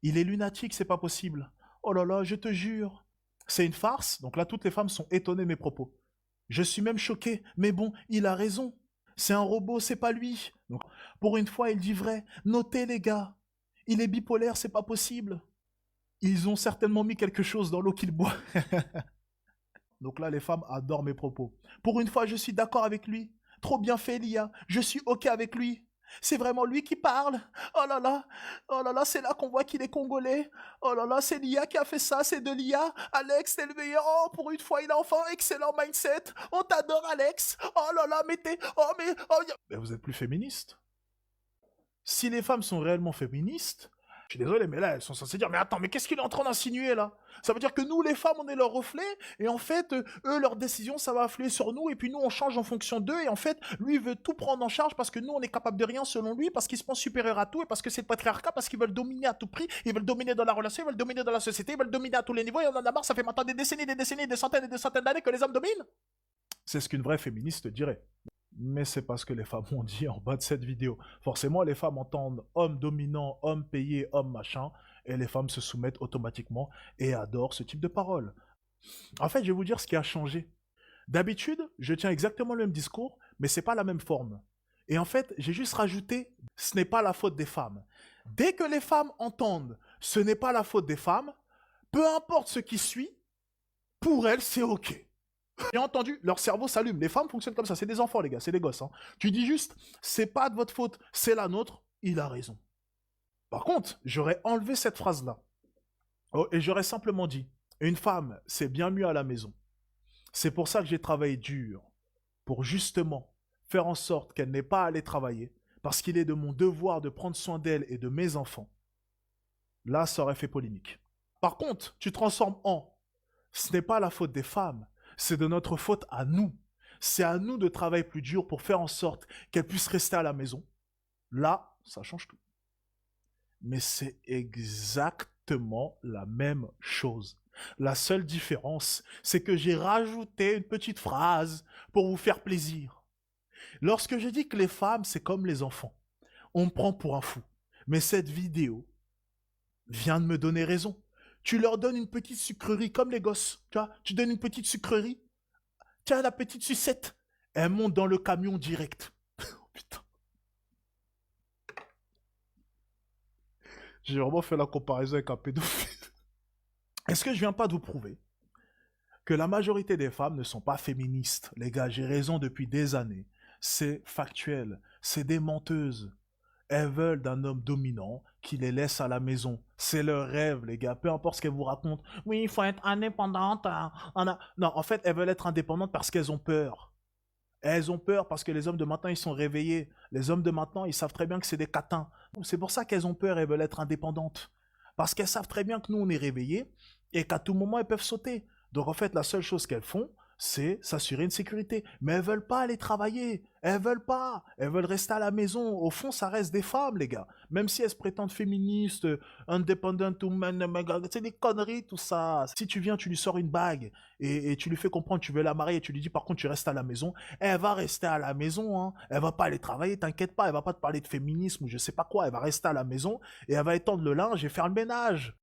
Il est lunatique, c'est pas possible. Oh là là, je te jure. C'est une farce. Donc là, toutes les femmes sont étonnées de mes propos. Je suis même choqué. Mais bon, il a raison. C'est un robot, c'est pas lui. Donc, pour une fois, il dit vrai. Notez, les gars. Il est bipolaire, c'est pas possible. Ils ont certainement mis quelque chose dans l'eau qu'il boit. Donc là, les femmes adorent mes propos. Pour une fois, je suis d'accord avec lui. Trop bien fait, Lia. Je suis OK avec lui. C'est vraiment lui qui parle. Oh là là, c'est là qu'on voit qu'il est congolais. Oh là là, c'est Lia qui a fait ça, c'est de Lia. Alex, t'es le meilleur. Oh, pour une fois, il a enfin un excellent mindset. On t'adore, Alex. Oh là là, mais t'es... Oh, mais... Oh, mais vous êtes plus féministe. Si les femmes sont réellement féministes, je suis désolé, mais là, elles sont censées dire, mais attends, mais qu'est-ce qu'il est en train d'insinuer, là? Ça veut dire que nous, les femmes, on est leur reflet, et en fait, eux, leurs décisions, ça va affluer sur nous, et puis nous, on change en fonction d'eux, et en fait, lui, il veut tout prendre en charge parce que nous, on est capable de rien selon lui, parce qu'il se pense supérieur à tout, et parce que c'est le patriarcat, parce qu'ils veulent dominer à tout prix, ils veulent dominer dans la relation, ils veulent dominer dans la société, ils veulent dominer à tous les niveaux, et on en a marre, ça fait maintenant des décennies, des centaines et des centaines d'années que les hommes dominent. C'est ce qu'une vraie féministe dirait. Mais c'est pas ce que les femmes ont dit en bas de cette vidéo. Forcément, les femmes entendent homme dominant, homme payé, homme machin, et les femmes se soumettent automatiquement et adorent ce type de paroles. En fait, je vais vous dire ce qui a changé. D'habitude, je tiens exactement le même discours, mais c'est pas la même forme. Et en fait, j'ai juste rajouté, ce n'est pas la faute des femmes. Dès que les femmes entendent, ce n'est pas la faute des femmes, peu importe ce qui suit, pour elles, c'est ok. J'ai entendu, leur cerveau s'allume. Les femmes fonctionnent comme ça. C'est des enfants, les gars. C'est des gosses. Hein. Tu dis juste, c'est pas de votre faute, c'est la nôtre. Il a raison. Par contre, j'aurais enlevé cette phrase-là. Oh, et j'aurais simplement dit, une femme, c'est bien mieux à la maison. C'est pour ça que j'ai travaillé dur. Pour justement faire en sorte qu'elle n'ait pas à aller travailler. Parce qu'il est de mon devoir de prendre soin d'elle et de mes enfants. Là, ça aurait fait polémique. Par contre, tu transformes en, ce n'est pas la faute des femmes, c'est de notre faute à nous. C'est à nous de travailler plus dur pour faire en sorte qu'elles puissent rester à la maison. Là, ça change tout. Mais c'est exactement la même chose. La seule différence, c'est que j'ai rajouté une petite phrase pour vous faire plaisir. Lorsque je dis que les femmes, c'est comme les enfants, on me prend pour un fou. Mais cette vidéo vient de me donner raison. Tu leur donnes une petite sucrerie comme les gosses. Tu vois, tu donnes une petite sucrerie. Tiens, la petite sucette. Elle monte dans le camion direct. Oh putain. J'ai vraiment fait la comparaison avec un pédophile. Est-ce que je viens pas de vous prouver que la majorité des femmes ne sont pas féministes? Les gars, j'ai raison depuis des années. C'est factuel. C'est des menteuses. Elles veulent d'un homme dominant qui les laisse à la maison. C'est leur rêve, les gars. Peu importe ce qu'elles vous racontent. Oui, il faut être indépendante. Hein. Non, en fait, elles veulent être indépendantes parce qu'elles ont peur. Elles ont peur parce que les hommes de maintenant, ils sont réveillés. Les hommes de maintenant, ils savent très bien que c'est des catins. C'est pour ça qu'elles ont peur et veulent être indépendantes. Parce qu'elles savent très bien que nous, on est réveillés et qu'à tout moment, elles peuvent sauter. Donc, en fait, la seule chose qu'elles font, c'est s'assurer une sécurité. Mais elles veulent pas aller travailler. Elles veulent pas. Elles veulent rester à la maison. Au fond, ça reste des femmes, les gars. Même si elles se prétendent féministes, independent woman, c'est des conneries, tout ça. Si tu viens, tu lui sors une bague et tu lui fais comprendre que tu veux la marier et tu lui dis par contre tu restes à la maison, elle va rester à la maison. Hein. Elle va pas aller travailler, t'inquiète pas. Elle va pas te parler de féminisme ou je sais pas quoi. Elle va rester à la maison et elle va étendre le linge et faire le ménage.